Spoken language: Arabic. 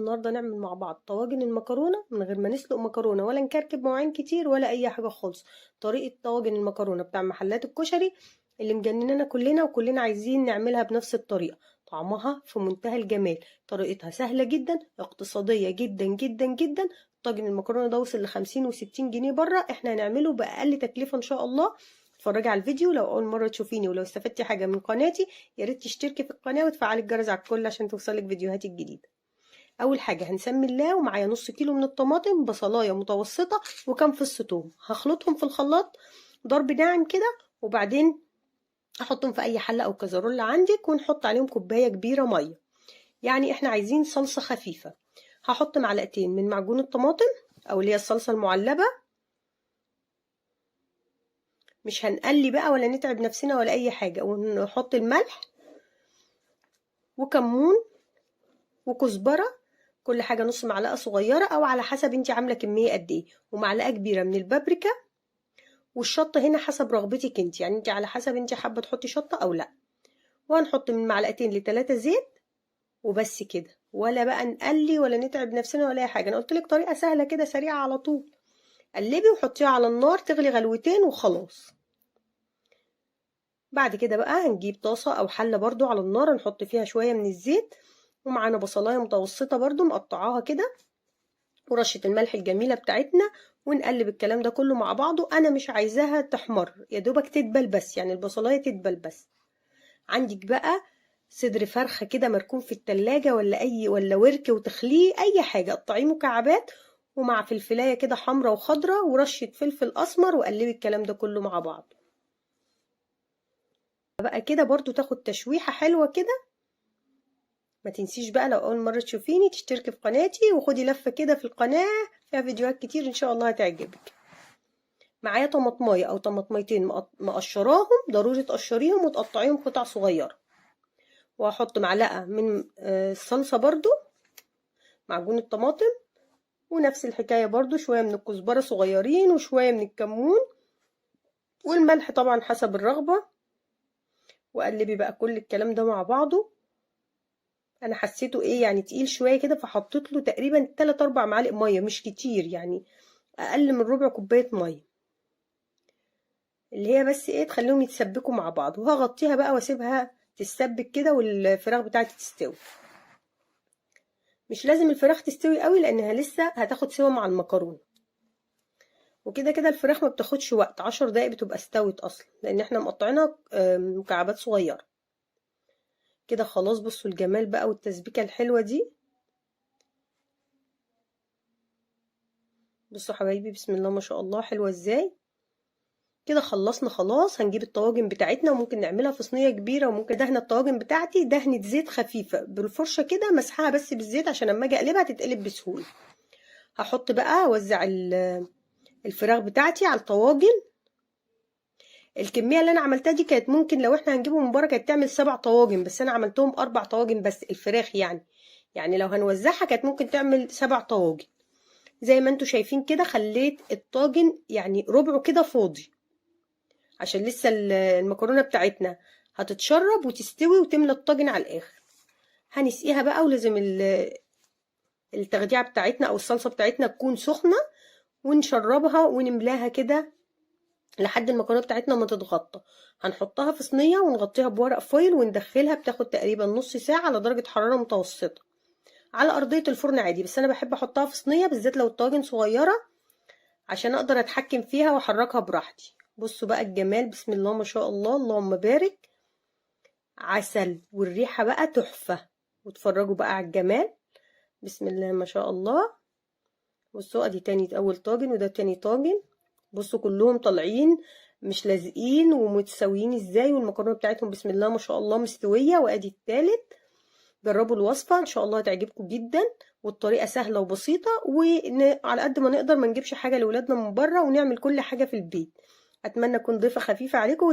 النهارده نعمل مع بعض طواجن المكرونه من غير ما نسلق مكرونه ولا نكركب مواعين كتير ولا اي حاجه خالص. طريقه طواجن المكرونه بتاع محلات الكشري اللي مجنننا كلنا وكلنا عايزين نعملها بنفس الطريقه. طعمها في منتهى الجمال، طريقتها سهله جدا، اقتصاديه جدا جدا جدا. طاجن المكرونه ده وصل ل50 و60 جنيه بره، احنا هنعمله باقل تكلفه ان شاء الله. اتفرجي على الفيديو لو اول مره تشوفيني، ولو استفدتي حاجه من قناتي يا ريت تشتركي في القناه وتفعلي الجرس على الكل عشان توصلك فيديوهاتي الجديده. اول حاجه هنسمي الله، ومعايا نص كيلو من الطماطم، بصلايه متوسطه، وكام فص ثوم. هخلطهم في الخلاط ضرب ناعم كده، وبعدين احطهم في اي حله او كزرولة عندك، ونحط عليهم كوبايه كبيره ميه. يعني احنا عايزين صلصه خفيفه. هحط معلقتين من معجون الطماطم او اللي هي الصلصه المعلبه. مش هنقلي بقى ولا نتعب نفسنا ولا اي حاجه. ونحط الملح وكمون وكزبره، كل حاجه نص معلقه صغيره او على حسب انت عامله كميه قد ايه، ومعلقه كبيره من البابريكا. والشطه هنا حسب رغبتك انت، يعني انت على حسب انت حابه تحطي شطه او لا. وهنحط من معلقتين ل3 زيت وبس كده، ولا بقى نقلي ولا نتعب نفسنا ولا اي حاجه. انا قلت لك طريقه سهله كده سريعه على طول. قلبي وحطيها على النار تغلي غلوتين وخلاص. بعد كده بقى هنجيب طاسه او حله برضو على النار، نحط فيها شويه من الزيت، ومعانا بصلايه متوسطه برضو مقطعاها كده، ورشه الملح الجميله بتاعتنا، ونقلب الكلام ده كله مع بعضه. انا مش عايزاها تحمر، يا دوبك تدبل بس، يعني البصلايه تدبل بس. عندك بقى صدر فرخه كده مركون في التلاجة ولا ورك وتخليه اي حاجه، قطعيه مكعبات، ومع فلفلايه كده حمرا وخضرا ورشه فلفل اسمر، وقلبي الكلام ده كله مع بعض بقى كده برضو تاخد تشويحه حلوه كده. ما تنسيش بقى لو اول مره تشوفيني تشتركي في قناتي وخدي لفه كده في القناه، فيها فيديوهات كتير ان شاء الله هتعجبك. معايا طماطمايه او طماطميتين مقشراهم، ضروري تقشريهم وتقطعيهم قطع صغيره. وهحط معلقه من الصلصه برضو، معجون الطماطم، ونفس الحكايه برضو شويه من الكزبره صغيرين وشويه من الكمون، والملح طبعا حسب الرغبه. وقلبي بقى كل الكلام ده مع بعضه. انا حسيته ايه يعني تقيل شويه كده، فحطيت له تقريبا 3 4 معالق ميه، مش كتير يعني، اقل من ربع كوبايه ميه، اللي هي بس ايه تخليهم يتسبكوا مع بعض. وهغطيها بقى واسيبها تتسبك كده والفراخ بتاعتي تستوي. مش لازم الفراخ تستوي قوي لانها لسه هتاخد سوا مع المكرونه. وكده كده الفراخ ما بتاخدش وقت، 10 دقايق بتبقى استوت اصلا، لان احنا مقطعينها مكعبات صغيره كده. خلاص بصوا الجمال بقى والتسبيكه الحلوه دي. بصوا حبايبي بسم الله ما شاء الله حلوه ازاي. كده خلصنا خلاص. هنجيب الطواجن بتاعتنا، وممكن نعملها في صينيه كبيره، وممكن دهن الطواجن بتاعتي دهنه زيت خفيفه بالفرشه كده، مسحها بس بالزيت عشان لما اجي اقلبها تتقلب بسهوله. هحط بقى اوزع الفراخ بتاعتي على الطواجن. الكميه اللي انا عملتها دي كانت ممكن لو احنا هنجيبه من بره كانت تعمل 7 طواجن، بس انا عملتهم 4 طواجن بس الفراخ يعني لو هنوزعها كانت ممكن تعمل 7 طواجن. زي ما انتوا شايفين كده خليت الطاجن يعني ربعه كده فاضي، عشان لسه المكرونه بتاعتنا هتتشرب وتستوي وتملى الطاجن على الاخر. هنسقيها بقى، ولازم التغذيه بتاعتنا او الصلصه بتاعتنا تكون سخنه، ونشربها ونملاها كده لحد المكرونه بتاعتنا ما تتغطى. هنحطها في صينيه ونغطيها بورق فويل وندخلها، بتاخد تقريبا نص ساعه على درجه حراره متوسطه على ارضيه الفرن عادي. بس انا بحب احطها في صينيه بالذات لو الطاجن صغيره عشان اقدر اتحكم فيها واحركها براحتي. بصوا بقى الجمال بسم الله ما شاء الله، اللهم بارك. عسل، والريحه بقى تحفه. واتفرجوا بقى على الجمال بسم الله ما شاء الله. بصوا ادي تاني اول طاجن وده تاني طاجن. بصوا كلهم طالعين مش لازقين ومتساويين ازاي، والمكرونه بتاعتهم بسم الله ما شاء الله مستويه. وادي التالت. جربوا الوصفه ان شاء الله هتعجبكم جدا، والطريقه سهله وبسيطه، وعلى قد ما نقدر ما نجيبش حاجه لاولادنا من بره، ونعمل كل حاجه في البيت. اتمنى اكون ضيفه خفيفه عليكم